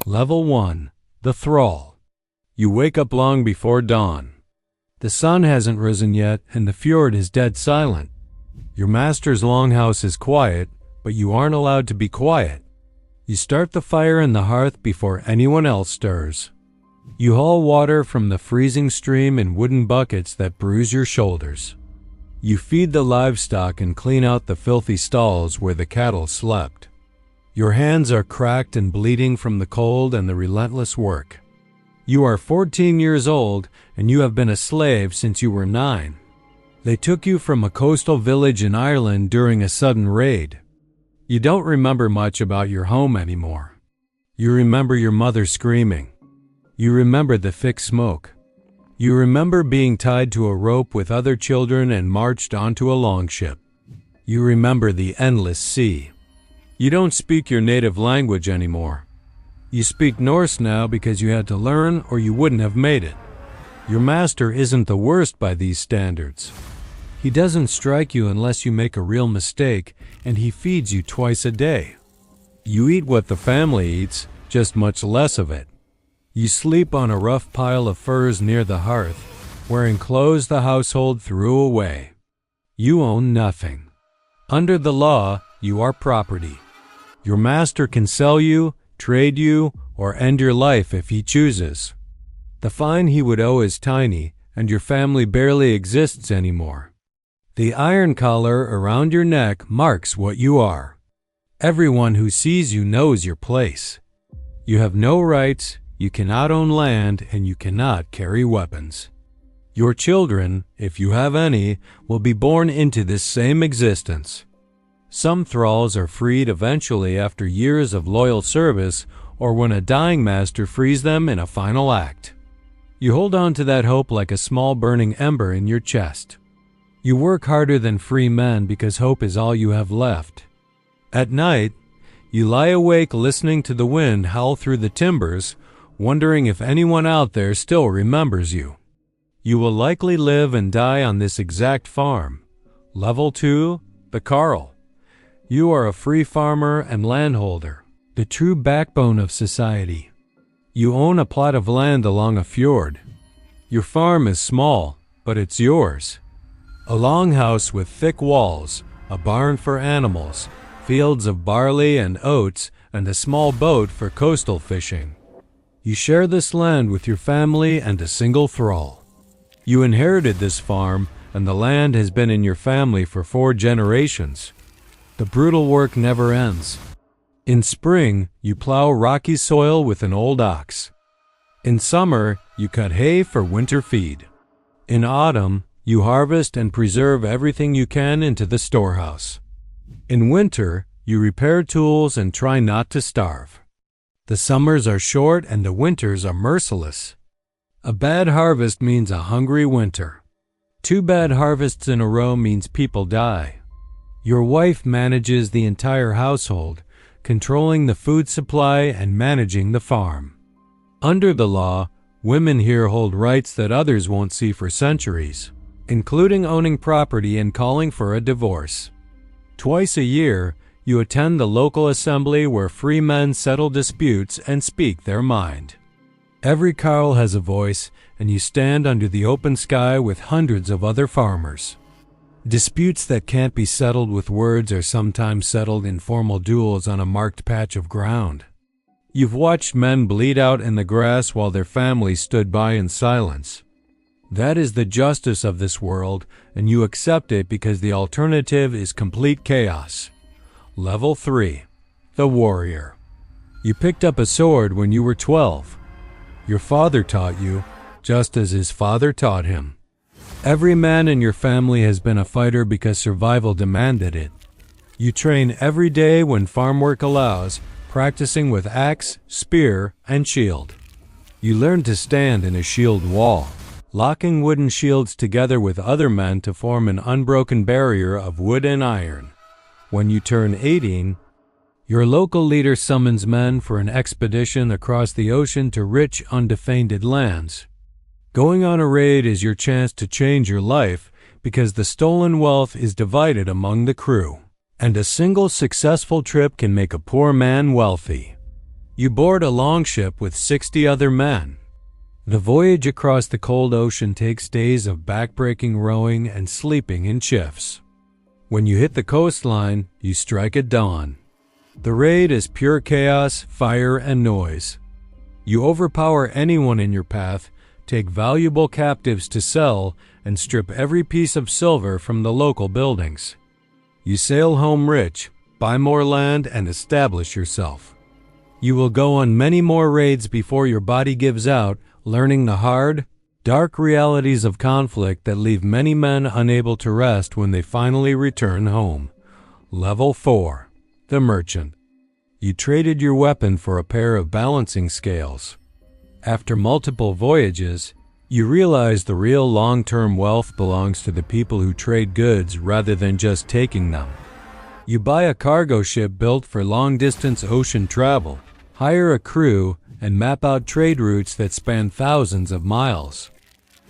Level 1. The Thrall. You wake up long before dawn. The sun hasn't risen yet, and the fjord is dead silent. Your master's longhouse is quiet, but you aren't allowed to be quiet. You start the fire in the hearth before anyone else stirs. You haul water from the freezing stream in wooden buckets that bruise your shoulders. You feed the livestock and clean out the filthy stalls where the cattle slept. Your hands are cracked and bleeding from the cold and the relentless work. You are 14 years old, and you have been a slave since you were 9. They took you from a coastal village in Ireland during a sudden raid. You don't remember much about your home anymore. You remember your mother screaming. You remember the thick smoke. You remember being tied to a rope with other children and marched onto a longship. You remember the endless sea. You don't speak your native language anymore. You speak Norse now because you had to learn or you wouldn't have made it. Your master isn't the worst by these standards. He doesn't strike you unless you make a real mistake, and he feeds you twice a day. You eat what the family eats, just much less of it. You sleep on a rough pile of furs near the hearth, wearing clothes the household threw away. You own nothing. Under the law, you are property. Your master can sell you, trade you, or end your life if he chooses. The fine he would owe is tiny, and your family barely exists anymore. The iron collar around your neck marks what you are. Everyone who sees you knows your place. You have no rights, you cannot own land, and you cannot carry weapons. Your children, if you have any, will be born into this same existence. Some thralls are freed eventually after years of loyal service or when a dying master frees them in a final act. You hold on to that hope like a small burning ember in your chest. You work harder than free men because hope is all you have left. At night, you lie awake listening to the wind howl through the timbers, wondering if anyone out there still remembers you. You will likely live and die on this exact farm. Level 2, the Carl. You are a free farmer and landholder, the true backbone of society. You own a plot of land along a fjord. Your farm is small, but it's yours. A longhouse with thick walls, a barn for animals, fields of barley and oats, and a small boat for coastal fishing. You share this land with your family and a single thrall. You inherited this farm, and the land has been in your family for 4 generations. The brutal work never ends. In spring, you plow rocky soil with an old ox. In summer, you cut hay for winter feed. In autumn, you harvest and preserve everything you can into the storehouse. In winter, you repair tools and try not to starve. The summers are short and the winters are merciless. A bad harvest means a hungry winter. 2 bad harvests in a row means people die. Your wife manages the entire household, controlling the food supply and managing the farm. Under the law, women here hold rights that others won't see for centuries, including owning property and calling for a divorce. Twice a year, you attend the local assembly where free men settle disputes and speak their mind. Every carl has a voice, and you stand under the open sky with hundreds of other farmers. Disputes that can't be settled with words are sometimes settled in formal duels on a marked patch of ground. You've watched men bleed out in the grass while their families stood by in silence. That is the justice of this world, and you accept it because the alternative is complete chaos. Level 3. The Warrior. You picked up a sword when you were 12. Your father taught you, just as his father taught him. Every man in your family has been a fighter because survival demanded it. You train every day when farm work allows, practicing with axe, spear, and shield. You learn to stand in a shield wall, locking wooden shields together with other men to form an unbroken barrier of wood and iron. When you turn 18, your local leader summons men for an expedition across the ocean to rich, undefended lands. Going on a raid is your chance to change your life because the stolen wealth is divided among the crew, and a single successful trip can make a poor man wealthy. You board a longship with 60 other men. The voyage across the cold ocean takes days of backbreaking rowing and sleeping in shifts. When you hit the coastline, you strike at dawn. The raid is pure chaos, fire, and noise. You overpower anyone in your path, take valuable captives to sell, and strip every piece of silver from the local buildings. You sail home rich, buy more land, and establish yourself. You will go on many more raids before your body gives out, learning the hard, dark realities of conflict that leave many men unable to rest when they finally return home. Level 4. The Merchant. You traded your weapon for a pair of balancing scales. After multiple voyages, you realize the real long-term wealth belongs to the people who trade goods rather than just taking them. You buy a cargo ship built for long-distance ocean travel, hire a crew, and map out trade routes that span thousands of miles.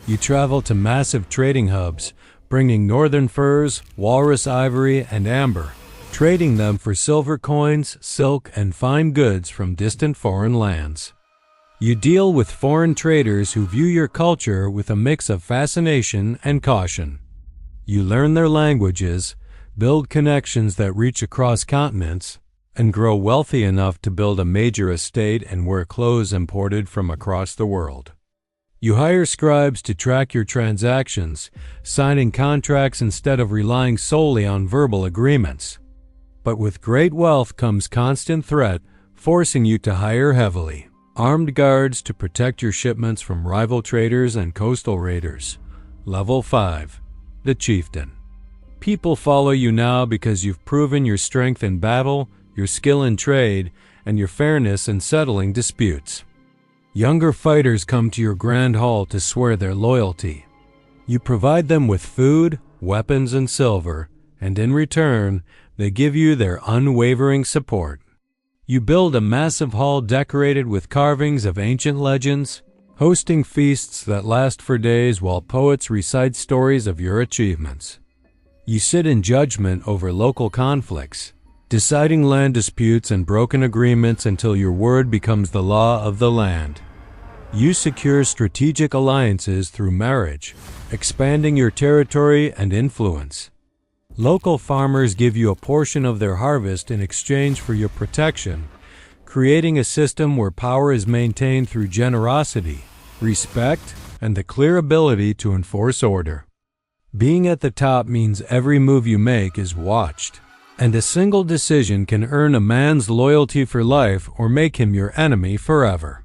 You travel to massive trading hubs, bringing northern furs, walrus ivory, and amber, trading them for silver coins, silk, and fine goods from distant foreign lands. You deal with foreign traders who view your culture with a mix of fascination and caution. You learn their languages, build connections that reach across continents, and grow wealthy enough to build a major estate and wear clothes imported from across the world. You hire scribes to track your transactions, signing contracts instead of relying solely on verbal agreements. But with great wealth comes constant threat, forcing you to hire heavily armed guards to protect your shipments from rival traders and coastal raiders. Level 5. The Chieftain. People follow you now because you've proven your strength in battle, your skill in trade, and your fairness in settling disputes. Younger fighters come to your grand hall to swear their loyalty. You provide them with food, weapons, and silver, and in return, they give you their unwavering support. You build a massive hall decorated with carvings of ancient legends, hosting feasts that last for days while poets recite stories of your achievements. You sit in judgment over local conflicts, deciding land disputes and broken agreements until your word becomes the law of the land. You secure strategic alliances through marriage, expanding your territory and influence. Local farmers give you a portion of their harvest in exchange for your protection, creating a system where power is maintained through generosity, respect, and the clear ability to enforce order. Being at the top means every move you make is watched, and a single decision can earn a man's loyalty for life or make him your enemy forever.